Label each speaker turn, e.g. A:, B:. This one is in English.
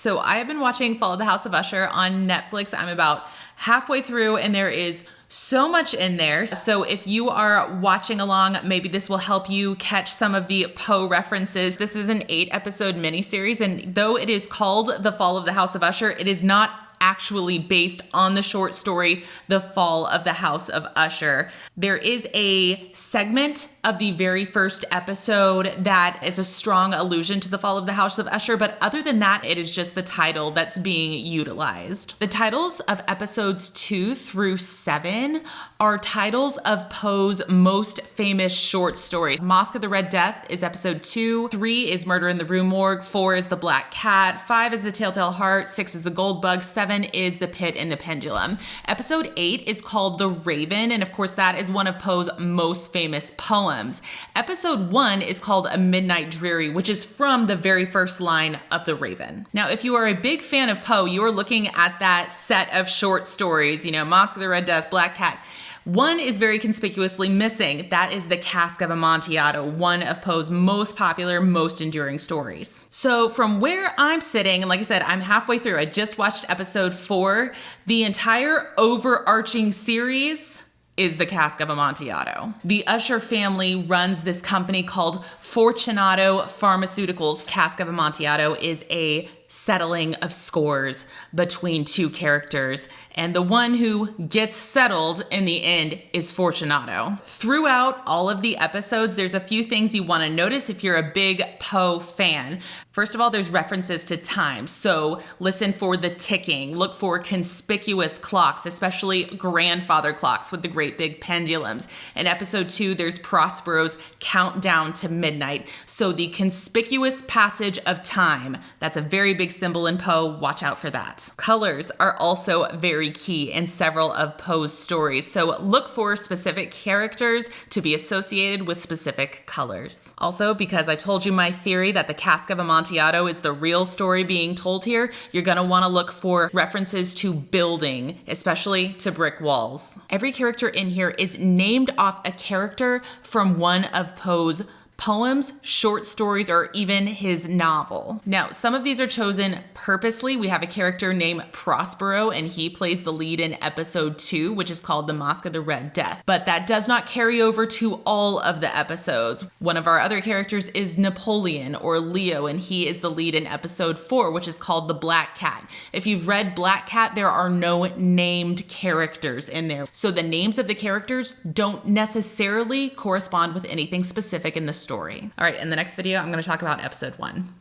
A: So I have been watching Fall of the House of Usher on Netflix. I'm about halfway through and there is so much in there. So if you are watching along, maybe this will help you catch some of the Poe references. This is an 8-episode miniseries, and though it is called The Fall of the House of Usher, it is not actually based on the short story, The Fall of the House of Usher. There is a segment of the very first episode that is a strong allusion to The Fall of the House of Usher, but other than that, it is just the title that's being utilized. The titles of episodes 2 through 7 are titles of Poe's most famous short stories. Masque of the Red Death is episode 2, 3 is Murder in the Rue Morgue, 4 is The Black Cat, 5 is The Telltale Heart, 6 is The Gold Bug, 7 is The Pit and the Pendulum. Episode 8 is called The Raven, and of course that is one of Poe's most famous poems. Episode 1 is called A Midnight Dreary, which is from the very first line of The Raven. Now, if you are a big fan of Poe, you are looking at that set of short stories, Masque of the Red Death, Black Cat. One is very conspicuously missing. That is The Cask of Amontillado, one of Poe's most popular, most enduring stories. So from where I'm sitting, and like I said, I'm halfway through. I just watched episode 4. The entire overarching series is The Cask of Amontillado. The Usher family runs this company called Fortunato Pharmaceuticals. Cask of Amontillado is a settling of scores between two characters, and the one who gets settled in the end is Fortunato. Throughout all of the episodes, there's a few things you want to notice if you're a big Poe fan. First of all, there's references to time, so listen for the ticking. Look for conspicuous clocks, especially grandfather clocks with the great big pendulums. In episode 2, there's Prospero's countdown to midnight, so the conspicuous passage of time, that's a very big symbol in Poe. Watch out for that. Colors are also very key in several of Poe's stories, so look for specific characters to be associated with specific colors. Also, because I told you my theory that the Cask of Amontillado is the real story being told here, you're going to want to look for references to building, especially to brick walls. Every character in here is named off a character from one of Poe's poems, short stories, or even his novel. Now, some of these are chosen purposely. We have a character named Prospero, and he plays the lead in episode 2, which is called The Masque of the Red Death. But that does not carry over to all of the episodes. One of our other characters is Napoleon, or Leo, and he is the lead in episode 4, which is called The Black Cat. If you've read Black Cat, there are no named characters in there. So the names of the characters don't necessarily correspond with anything specific in the story. All right, in the next video, I'm going to talk about episode 1.